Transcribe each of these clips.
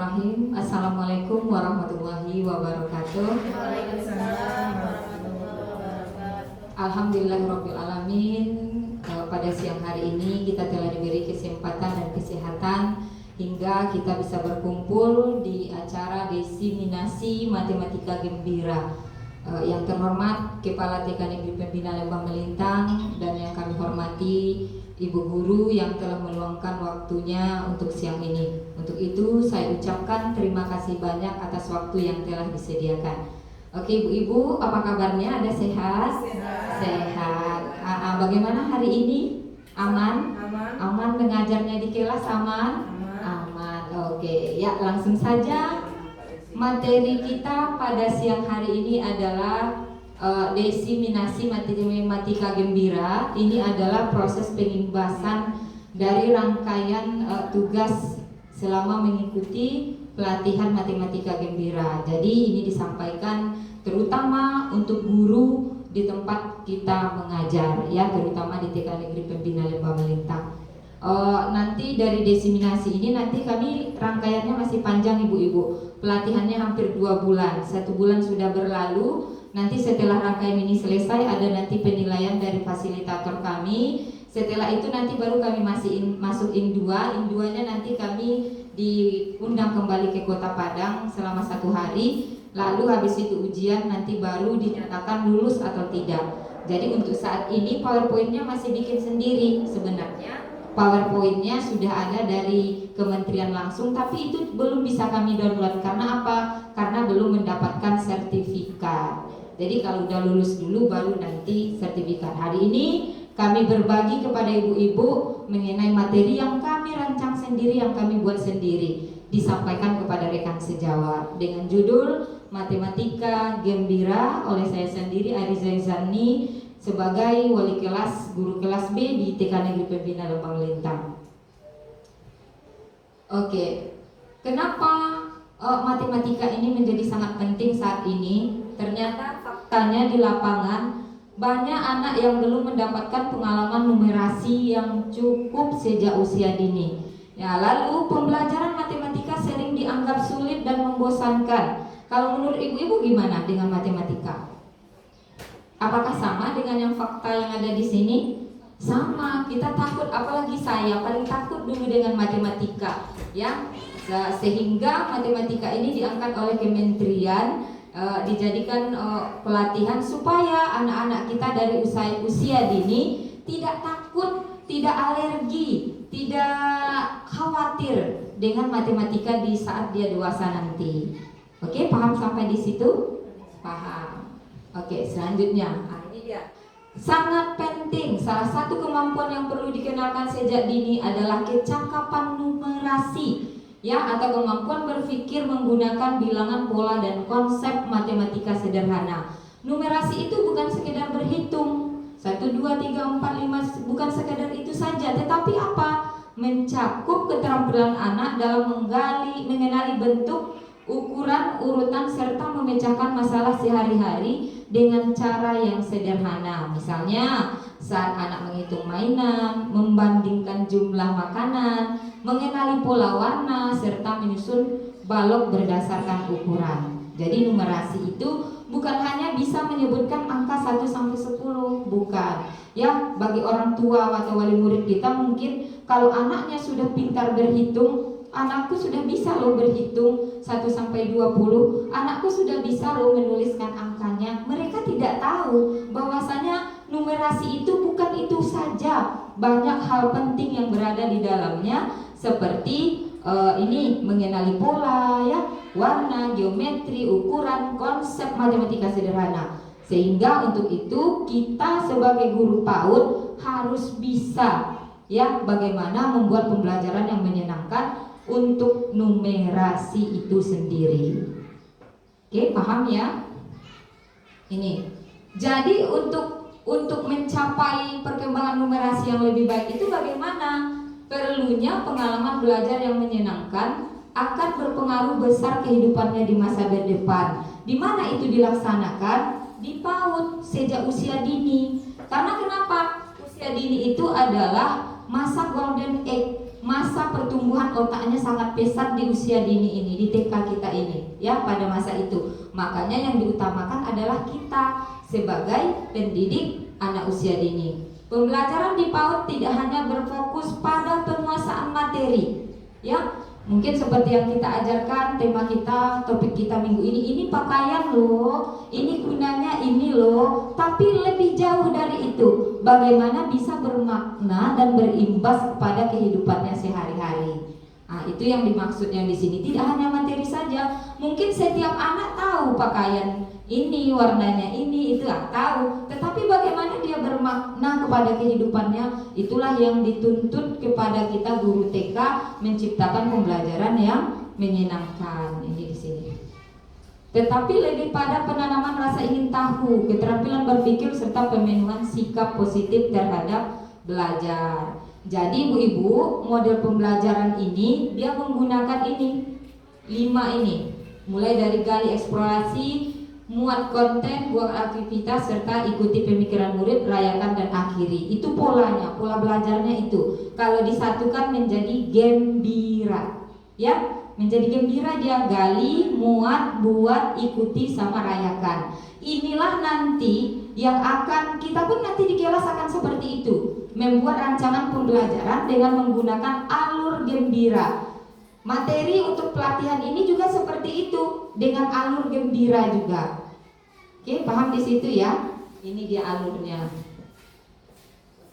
Bismillahirrahmanirrahim. Assalamualaikum warahmatullahi wabarakatuh. Waalaikumsalam warahmatullahi wabarakatuh. Alhamdulillahirabbil alamin. Pada siang hari ini kita telah diberi kesempatan dan kesehatan hingga kita bisa berkumpul di acara diseminasi matematika gembira. Yang terhormat Kepala TK Negeri Pembina Lembang Melintang dan yang kami hormati Ibu Guru yang telah meluangkan waktunya untuk siang ini. Untuk itu saya ucapkan terima kasih banyak atas waktu yang telah disediakan. Oke Ibu-Ibu, apa kabarnya? Ada sehat? Sehat. Bagaimana hari ini? Aman? Aman mengajarnya di kelas aman? Aman. Oke, ya langsung saja. Materi kita pada siang hari ini adalah diseminasi matematika gembira. Ini adalah proses pengimbasan dari rangkaian tugas selama mengikuti pelatihan matematika gembira. Jadi ini disampaikan terutama untuk guru di tempat kita mengajar, ya, terutama di TK Negeri Pembina Lembang Melintang. Nanti dari diseminasi ini nanti kami rangkaiannya masih panjang Ibu-Ibu. Pelatihannya hampir 2 bulan. 1 bulan sudah berlalu. Nanti setelah rangkaian ini selesai ada nanti penilaian dari fasilitator kami. Setelah itu nanti baru kami masuk IN2. IN2-nya nanti kami diundang kembali ke Kota Padang selama 1 hari. Lalu habis itu ujian nanti baru dinyatakan lulus atau tidak. Jadi untuk saat ini PowerPoint-nya masih bikin sendiri sebenarnya. PowerPoint-nya sudah ada dari kementerian langsung, tapi itu belum bisa kami download. Karena apa? Karena belum mendapatkan sertifikat. Jadi kalau udah lulus dulu baru nanti sertifikat. Hari ini kami berbagi kepada ibu-ibu mengenai materi yang kami rancang sendiri, yang kami buat sendiri, disampaikan kepada rekan sejawat dengan judul Matematika Gembira oleh saya sendiri Ariza Izani sebagai wali kelas guru kelas B di TK Negeri Pembina Lembang Melintang. Oke, kenapa matematika ini menjadi sangat penting saat ini? Ternyata faktanya di lapangan banyak anak yang belum mendapatkan pengalaman numerasi yang cukup sejak usia dini. Ya, lalu pembelajaran matematika sering dianggap sulit dan membosankan. Kalau menurut ibu-ibu gimana dengan matematika? Apakah sama dengan yang fakta yang ada di sini? Sama, kita takut, apalagi saya paling takut dulu dengan matematika, ya. Sehingga matematika ini diangkat oleh kementerian, dijadikan pelatihan supaya anak-anak kita dari usia dini tidak takut, tidak alergi, tidak khawatir dengan matematika di saat dia dewasa nanti. Oke, paham sampai di situ? Paham. Oke, selanjutnya, ini dia. Sangat penting, salah satu kemampuan yang perlu dikenalkan sejak dini adalah kecakapan numerasi, ya, atau kemampuan berpikir menggunakan bilangan pola dan konsep matematika sederhana. Numerasi itu bukan sekedar berhitung 1, 2, 3, 4, 5, bukan sekedar itu saja, tetapi apa? Mencakup keterampilan anak dalam mengenali bentuk, ukuran, urutan, serta memecahkan masalah sehari-hari dengan cara yang sederhana. Misalnya saat anak menghitung mainan, membandingkan jumlah makanan, mengenali pola warna, serta menyusun balok berdasarkan ukuran. Jadi numerasi itu bukan hanya bisa menyebutkan angka 1 sampai 10, bukan. Ya, bagi orang tua atau wali murid kita mungkin kalau anaknya sudah pintar berhitung, anakku sudah bisa loh berhitung 1 sampai 20, anakku sudah bisa loh menuliskan angkanya. Mereka tidak tahu bahwasanya numerasi itu bukan itu saja. Banyak hal penting yang berada di dalamnya seperti ini mengenali pola, ya, warna, geometri, ukuran, konsep matematika sederhana. Sehingga untuk itu kita sebagai guru PAUD harus bisa, ya, bagaimana membuat pembelajaran yang menyenangkan untuk numerasi itu sendiri. Oke, paham ya? Ini. Jadi untuk mencapai perkembangan numerasi yang lebih baik itu bagaimana? Perlunya pengalaman belajar yang menyenangkan akan berpengaruh besar kehidupannya di masa depan. Di mana itu dilaksanakan? Di PAUD sejak usia dini. Karena kenapa? Usia dini itu adalah masa golden age, masa pertumbuhan otaknya sangat pesat di usia dini ini, di TK kita ini, ya, pada masa itu. Makanya yang diutamakan adalah kita sebagai pendidik anak usia dini. Pembelajaran di PAUD tidak hanya berfokus pada penguasaan materi, ya. Mungkin seperti yang kita ajarkan, tema kita, topik kita minggu ini pakaian loh, ini gunanya ini loh. Tapi lebih jauh dari itu, bagaimana bisa bermakna dan berimbas kepada kehidupannya sehari-hari. Nah, itu yang dimaksudnya di sini. Tidak hanya materi saja. Mungkin setiap anak tahu pakaian ini, warnanya ini, itu tahu. Tetapi bagaimana dia bermakna kepada kehidupannya, itulah yang dituntut kepada kita guru TK, menciptakan pembelajaran yang menyenangkan. Ini di sini. Tetapi lebih pada penanaman rasa ingin tahu, keterampilan berpikir serta pemenuhan sikap positif terhadap belajar. Jadi ibu-ibu, model pembelajaran ini dia menggunakan ini 5 ini. Mulai dari gali eksplorasi, muat konten, buat aktivitas, serta ikuti pemikiran murid, rayakan dan akhiri. Itu polanya, pola belajarnya itu. Kalau disatukan menjadi gembira, ya, menjadi gembira dia gali, muat, buat, ikuti, sama rayakan. Inilah nanti yang akan kita pun nanti di kelas akan seperti itu, membuat rancangan pembelajaran dengan menggunakan alur gembira. Materi untuk pelatihan ini juga seperti itu, dengan alur gembira juga. Oke, paham di situ ya? Ini dia alurnya.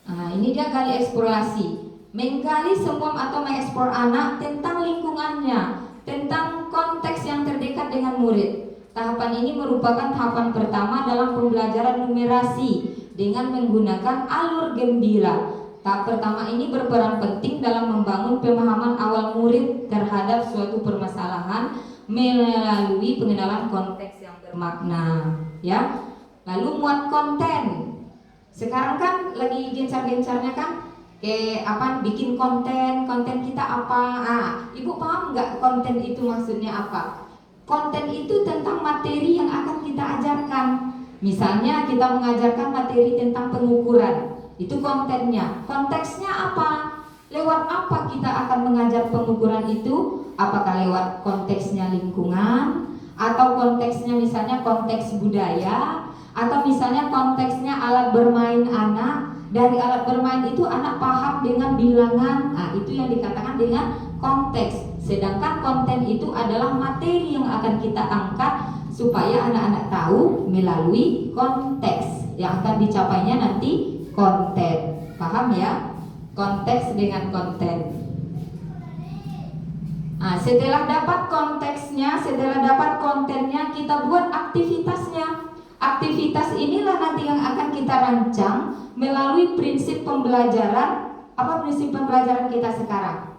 Nah, ini dia gali eksplorasi, menggali semua atau mengeksplor anak tentang lingkungannya, tentang konteks yang terdekat dengan murid. Tahapan ini merupakan tahapan pertama dalam pembelajaran numerasi dengan menggunakan alur gembira. Tahap pertama ini berperan penting dalam membangun pemahaman awal murid terhadap suatu permasalahan melalui pengenalan konteks yang bermakna, ya. Lalu muat konten. Sekarang kan lagi gencar-gencarnya kan bikin konten kita apa? Ibu paham nggak konten itu maksudnya apa? Konten itu tentang materi yang akan kita ajarkan. Misalnya kita mengajarkan materi tentang pengukuran, itu kontennya. Konteksnya apa? Lewat apa kita akan mengajar pengukuran itu? Apakah lewat konteksnya lingkungan, atau konteksnya misalnya konteks budaya, atau misalnya konteksnya alat bermain anak. Dari alat bermain itu anak paham dengan bilangan. Itu yang dikatakan dengan konteks. Sedangkan konten itu adalah materi yang akan kita angkat supaya anak-anak tahu melalui konteks. Yang akan dicapainya nanti konten. Paham ya? Konteks dengan konten. Setelah dapat konteksnya, setelah dapat kontennya, kita buat aktivitasnya. Aktivitas inilah nanti yang akan kita rancang melalui prinsip pembelajaran. Apa prinsip pembelajaran kita sekarang?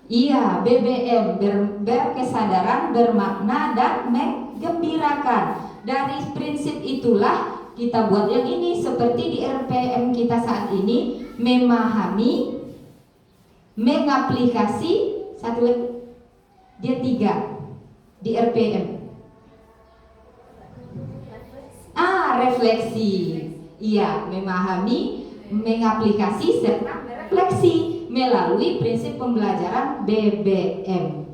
Iya, BBM, berkesadaran, bermakna, dan menggembirakan. Dari prinsip itulah kita buat yang ini, seperti di RPM kita saat ini, memahami, mengaplikasi, satu lagi, dia 3 di RPM. Refleksi. Iya, memahami, mengaplikasi, serta refleksi melalui prinsip pembelajaran BBM.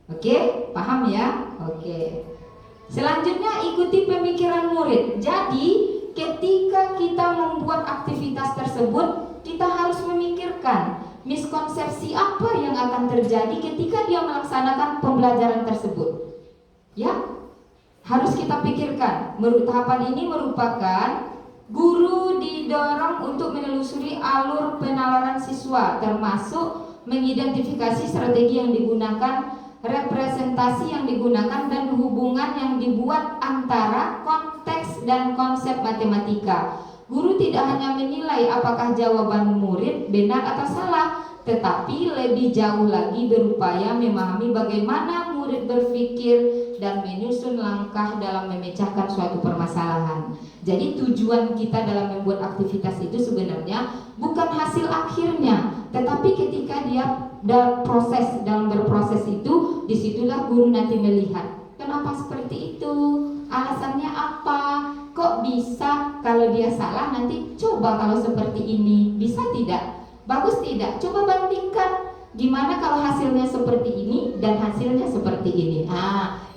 Oke, paham ya? Oke. Selanjutnya ikuti pemikiran murid. Jadi, ketika kita membuat aktivitas tersebut, kita harus memikirkan miskonsepsi apa yang akan terjadi ketika dia melaksanakan pembelajaran tersebut. Ya, harus kita pikirkan. Tahapan ini merupakan guru didorong untuk menelusuri alur penalaran siswa, termasuk mengidentifikasi strategi yang digunakan, representasi yang digunakan, dan hubungan yang dibuat antara konteks dan konsep matematika. Guru tidak hanya menilai apakah jawaban murid benar atau salah, tetapi lebih jauh lagi berupaya memahami bagaimana murid berpikir dan menyusun langkah dalam memecahkan suatu permasalahan. Jadi tujuan kita dalam membuat aktivitas itu sebenarnya bukan hasil akhirnya, tetapi ketika dia dalam berproses itu, disitulah guru nanti melihat kenapa seperti itu, alasannya apa, kok bisa, kalau dia salah nanti coba kalau seperti ini, bisa tidak, bagus tidak, coba bandingkan. Gimana kalau hasilnya seperti ini dan hasilnya seperti ini?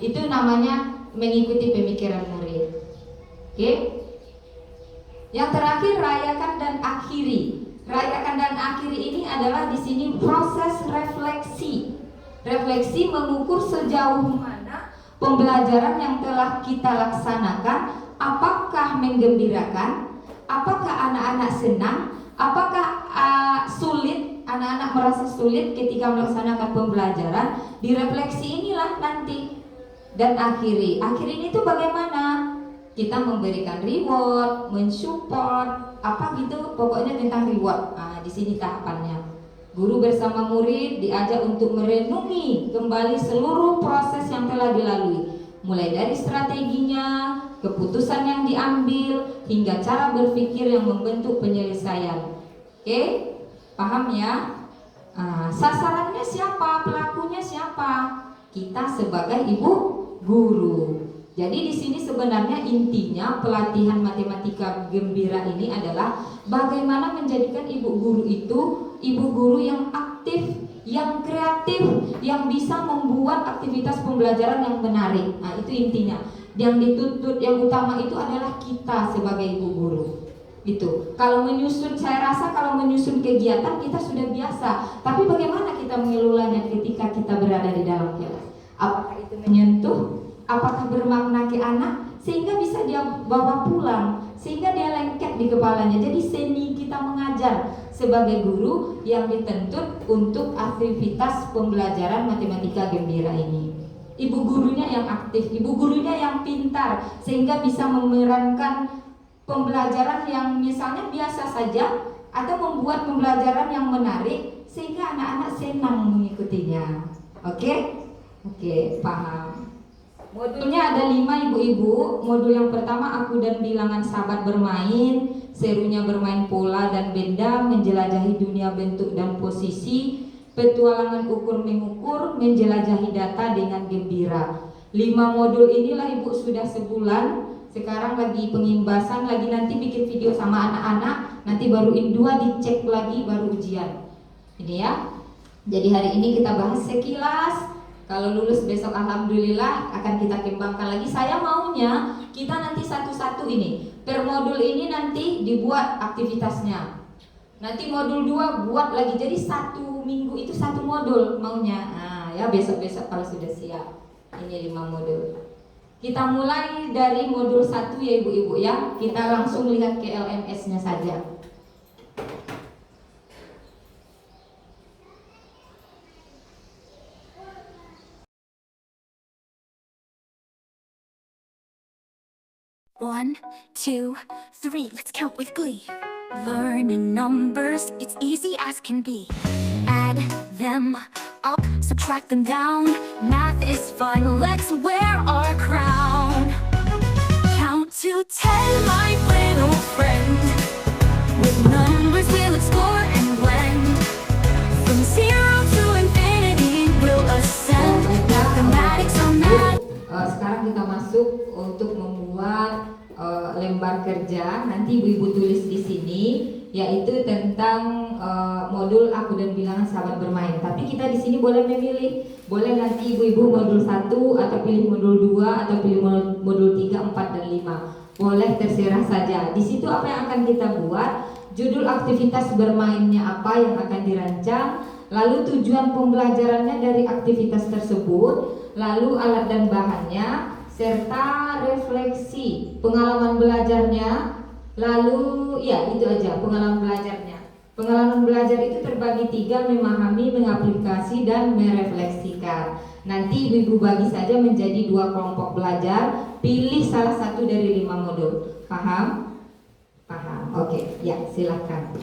Itu namanya mengikuti pemikiran murid. Oke? Yang terakhir, rayakan dan akhiri. Rayakan dan akhiri ini adalah di sini proses refleksi. Refleksi mengukur sejauh mana pembelajaran yang telah kita laksanakan, apakah menggembirakan, apakah anak-anak senang, apakah sulit, anak-anak merasa sulit ketika melaksanakan pembelajaran. Direfleksi inilah nanti dan akhiri. Akhiri ini tuh bagaimana? Kita memberikan reward, mensupport, apa gitu, pokoknya tentang reward. Di sini tahapannya. Guru bersama murid diajak untuk merenungi kembali seluruh proses yang telah dilalui, mulai dari strateginya, keputusan yang diambil, hingga cara berpikir yang membentuk penyelesaian. Oke, paham ya? Sasarannya siapa? Pelakunya siapa? Kita sebagai ibu guru. Jadi di sini sebenarnya intinya pelatihan matematika gembira ini adalah bagaimana menjadikan ibu guru itu ibu guru yang aktif, yang kreatif, yang bisa membuat aktivitas pembelajaran yang menarik. Itu intinya. Yang dituntut yang utama itu adalah kita sebagai ibu guru. Itu. Kalau menyusun, saya rasa kalau menyusun kegiatan kita sudah biasa. Tapi bagaimana kita mengelolanya ketika kita berada di dalam kelas? Apakah itu menyentuh? Apakah bermakna ke anak sehingga bisa dia bawa pulang, sehingga dia lengket di kepalanya. Jadi seni kita mengajar sebagai guru yang dituntut untuk aktivitas pembelajaran matematika gembira ini. Ibu gurunya yang aktif, ibu gurunya yang pintar, sehingga bisa memerankan pembelajaran yang misalnya biasa saja atau membuat pembelajaran yang menarik sehingga anak-anak senang mengikutinya. Oke, paham. Modulnya ada 5 ibu-ibu. Modul yang pertama aku dan bilangan sahabat bermain, serunya bermain pola dan benda, menjelajahi dunia bentuk dan posisi, petualangan ukur mengukur, menjelajahi data dengan gembira. 5 modul inilah ibu sudah sebulan. Sekarang lagi pengimbasan, lagi nanti bikin video sama anak-anak, nanti baru 2 dicek lagi baru ujian. Ini ya. Jadi hari ini kita bahas sekilas. Kalau lulus besok alhamdulillah akan kita kembangkan lagi. Saya maunya kita nanti satu-satu ini. Per modul ini nanti dibuat aktivitasnya. Nanti modul 2 buat lagi. Jadi 1 minggu itu 1 modul maunya. Ya besok-besok kalau sudah siap. Ini 5 modul. Kita mulai dari modul 1 ya ibu-ibu ya. Kita langsung lihat ke LMS-nya saja. One, two, three, let's count with glee. Learning numbers, it's easy as can be. Add them up, subtract them down. Math is fun, let's wear our crown. Count to 10, my little friend. With numbers we'll explore and blend. From 0 to infinity we'll ascend. Mathematics are math. Sekarang kita masuk untuk membuat lembar kerja. Nanti ibu-ibu tulis di sini, yaitu tentang modul aku dan bilangan sahabat bermain. Tapi kita di sini boleh memilih, boleh nanti ibu-ibu modul 1 atau pilih modul 2 atau pilih modul 3, 4 dan 5. Boleh, terserah saja. Di situ apa yang akan kita buat, judul aktivitas bermainnya apa yang akan dirancang, lalu tujuan pembelajarannya dari aktivitas tersebut, lalu alat dan bahannya, serta refleksi pengalaman belajarnya. Lalu ya itu aja pengalaman belajarnya. Pengalaman belajar itu terbagi 3, memahami, mengaplikasi, dan merefleksikan. Nanti ibu-ibu bagi saja menjadi 2 kelompok belajar. Pilih salah satu dari 5 modul. Paham? Paham. Oke, ya silakan.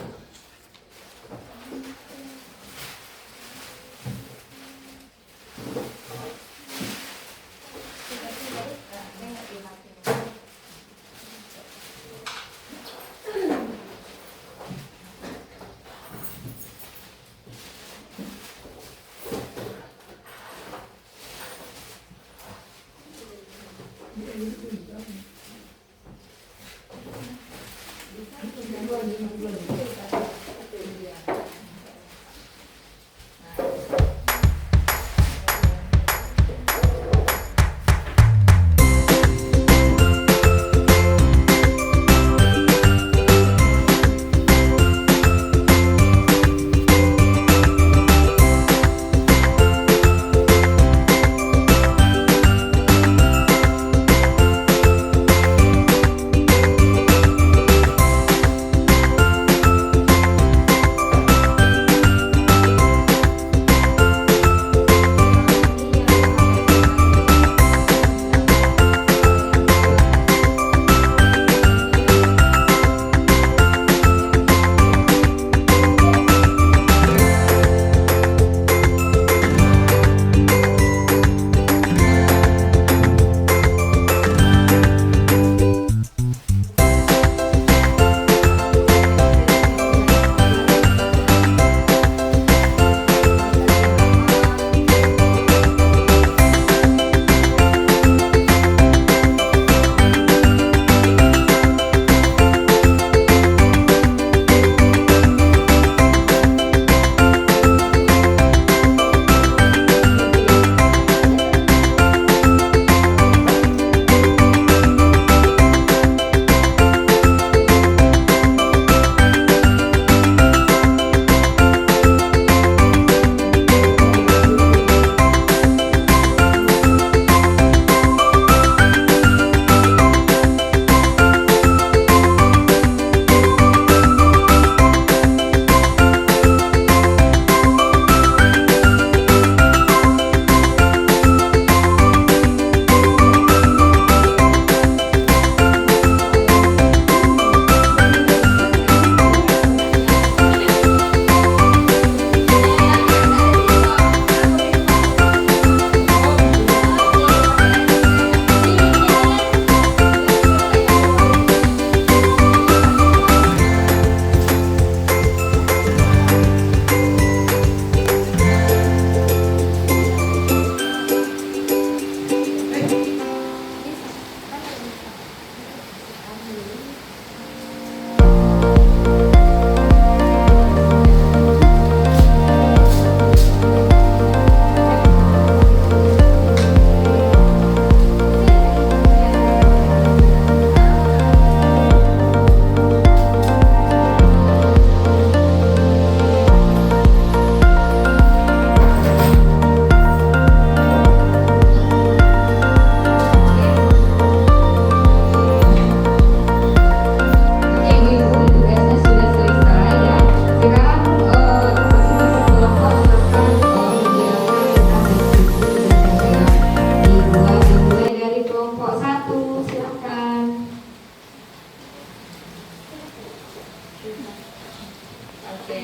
Oke.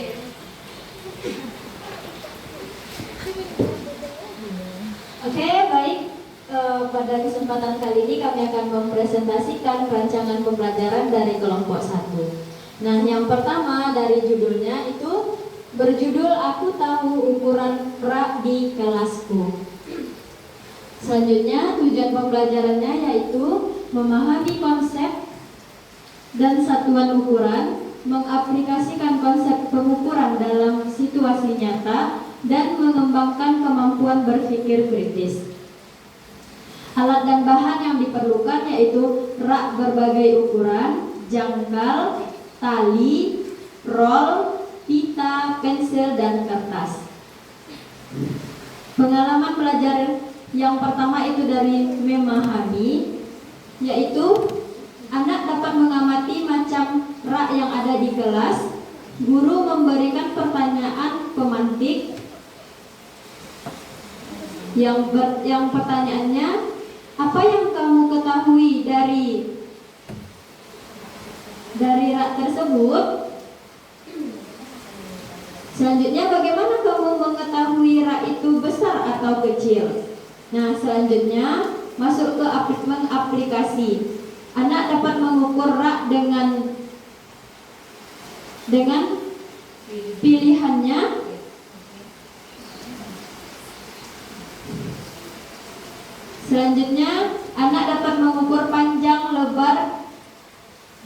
Oke, baik. Pada kesempatan kali ini kami akan mempresentasikan rancangan pembelajaran dari kelompok 1. Nah, yang pertama dari judulnya itu berjudul Aku Tahu Ukuran Rak di Kelasku. Selanjutnya tujuan pembelajarannya yaitu memahami konsep dan satuan ukuran, mengaplikasikan konsep pengukuran dalam situasi nyata, dan mengembangkan kemampuan berpikir kritis. Alat dan bahan yang diperlukan yaitu rak berbagai ukuran, jangkal, tali, roll, pita, pensil, dan kertas. Pengalaman belajar yang pertama itu dari memahami, yaitu anak dapat mengamati macam rak yang ada di kelas. Guru memberikan pertanyaan pemantik yang pertanyaannya, apa yang kamu ketahui dari rak tersebut? Selanjutnya, bagaimana kamu mengetahui rak itu besar atau kecil? Nah, selanjutnya masuk ke mengaplikasi. Anak dapat mengukur rak dengan pilihannya. Selanjutnya, anak dapat mengukur panjang, lebar,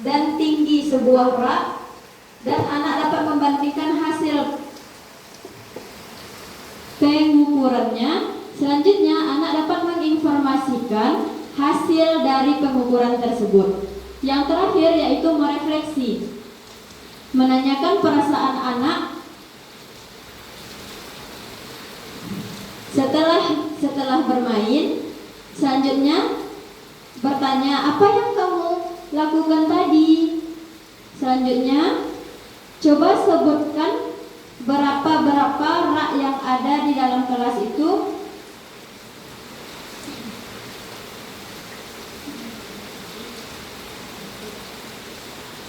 dan tinggi sebuah rak, dan anak dapat membandingkan hasil pengukurannya. Selanjutnya, anak dapat menginformasikan hasil dari pengukuran tersebut. Yang terakhir yaitu merefleksi, menanyakan perasaan anak setelah bermain. Selanjutnya bertanya, apa yang kamu lakukan tadi? Selanjutnya coba sebutkan berapa rak yang ada di dalam kelas itu.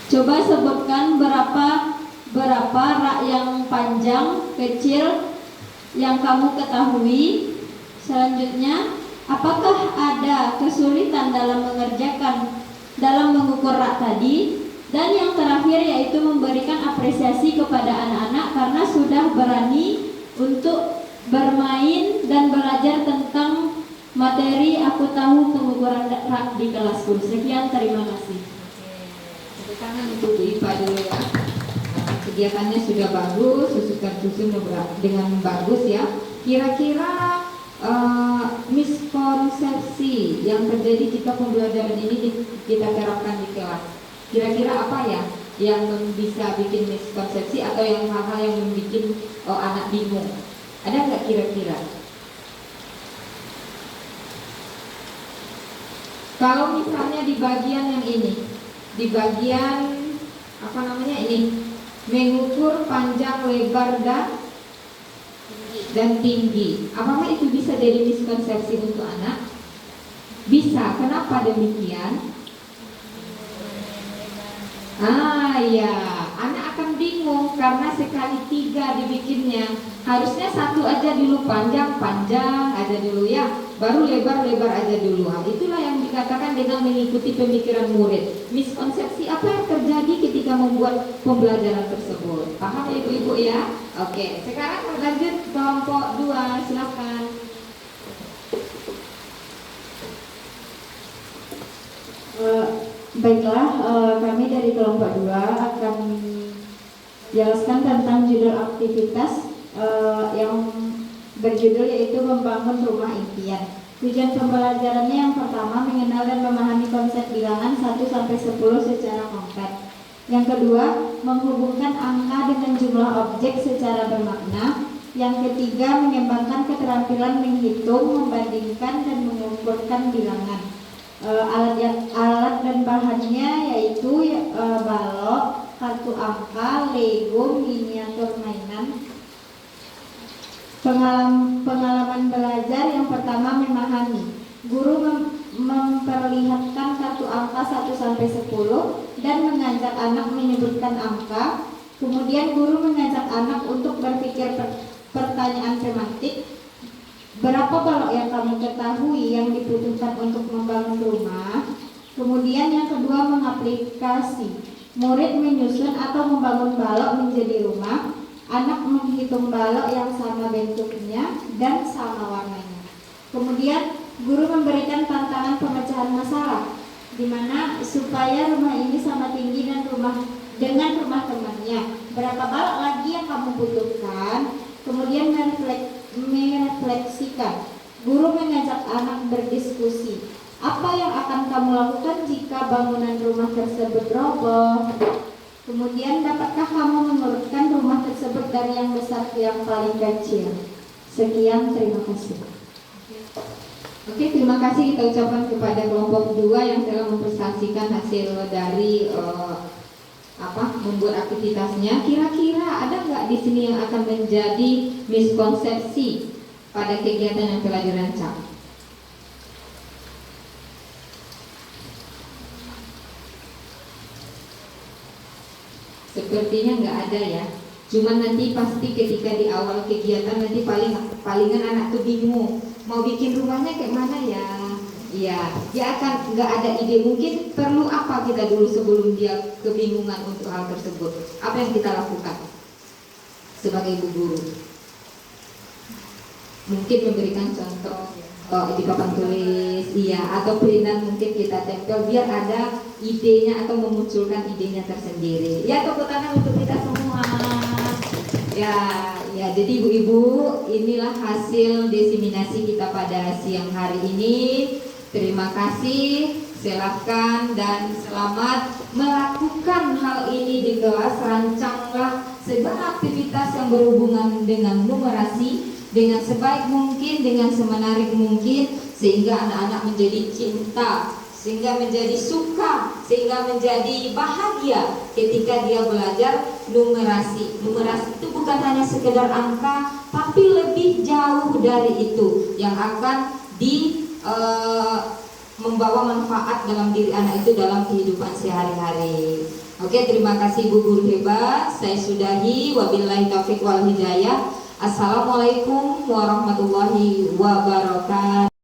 Coba sebutkan berapa rak yang panjang, kecil yang kamu ketahui. Selanjutnya, apakah ada kesulitan dalam mengukur rak tadi? Dan yang terakhir yaitu memberikan apresiasi kepada anak-anak karena sudah berani untuk bermain dan belajar tentang materi Aku Tahu Pengukuran Rak di Kelasku. Sekian, terima kasih. Tepuk tangan untuk Bu Ipa dulu ya. Kegiatannya sudah bagus, susun dengan bagus ya. Kira-kira miskonsepsi yang terjadi jika pembelajaran ini kita terapkan di kelas, kira-kira apa ya yang bisa bikin miskonsepsi atau yang hal-hal yang membuat anak bingung? Ada nggak kira-kira? Kalau misalnya di bagian yang ini, di bagian apa namanya ini, mengukur panjang, lebar, dan tinggi, apakah itu bisa jadi miskonsepsi untuk anak? Bisa. Kenapa demikian? Ya, anak akan bingung karena sekali 3 dibikinnya. Harusnya 1 aja dulu, panjang aja dulu ya, baru lebar aja dulu. Itulah yang dikatakan dengan mengikuti pemikiran murid. Miskonsepsi apa yang terjadi ketika membuat pembelajaran tersebut? Paham ya ibu-ibu ya? Oke, sekarang lanjut kelompok 2, silakan. Baiklah, kami dari kelompok 2 akan jelaskan tentang judul aktivitas yang berjudul yaitu membangun rumah impian. Tujuan pembelajarannya yang pertama, mengenal dan memahami konsep bilangan 1-10 secara konkret. Yang kedua, menghubungkan angka dengan jumlah objek secara bermakna. Yang ketiga, mengembangkan keterampilan menghitung, membandingkan, dan mengumpulkan bilangan. Alat dan bahannya yaitu balok, kartu angka, Lego, miniatur mainan. Pengalaman belajar yang pertama, memahami. Guru memperlihatkan kartu angka 1 sampai 10 dan mengajak anak menyebutkan angka. Kemudian guru mengajak anak untuk berpikir pertanyaan tematik. Berapa balok yang kamu ketahui yang dibutuhkan untuk membangun rumah? Kemudian yang kedua, mengaplikasi. Murid menyusun atau membangun balok menjadi rumah. Anak menghitung balok yang sama bentuknya dan sama warnanya. Kemudian guru memberikan tantangan pemecahan masalah, di mana supaya rumah ini sama tinggi dan dengan rumah temannya. Berapa balok lagi yang kamu butuhkan? Kemudian merefleksikan. Guru mengajak anak berdiskusi. Apa yang akan kamu lakukan jika bangunan rumah tersebut roboh? Kemudian, dapatkah kamu mengurutkan rumah tersebut dari yang besar ke yang paling kecil? Sekian, terima kasih. Oke, terima kasih kita ucapkan kepada kelompok 2 yang telah mempresentasikan hasil dari membuat aktivitasnya. Kira-kira ada nggak di sini yang akan menjadi miskonsepsi pada kegiatan yang telah dirancang? Sepertinya nggak ada ya. Cuman nanti pasti ketika di awal kegiatan nanti palingan anak tuh bingung mau bikin rumahnya kayak mana ya. Iya, dia akan nggak ada ide. Mungkin perlu apa kita dulu sebelum dia kebingungan untuk hal tersebut. Apa yang kita lakukan sebagai ibu guru? Mungkin memberikan contoh di papan tulis, iya, atau printan mungkin kita tempel biar ada idenya atau memunculkan idenya tersendiri. Ya, tepuk tangan untuk kita semua. Ya, jadi ibu-ibu, inilah hasil diseminasi kita pada siang hari ini. Terima kasih, silakan dan selamat melakukan hal ini di kelas. Rancanglah segala aktivitas yang berhubungan dengan numerasi dengan sebaik mungkin, dengan semenarik mungkin, sehingga anak-anak menjadi cinta, sehingga menjadi suka, sehingga menjadi bahagia ketika dia belajar numerasi. Numerasi itu bukan hanya sekedar angka, tapi lebih jauh dari itu yang akan membawa manfaat dalam diri anak itu dalam kehidupan sehari-hari. Oke, terima kasih Bu Guru hebat. Saya sudahi, wabillahi taufiq wal hidayah. Assalamualaikum warahmatullahi wabarakatuh.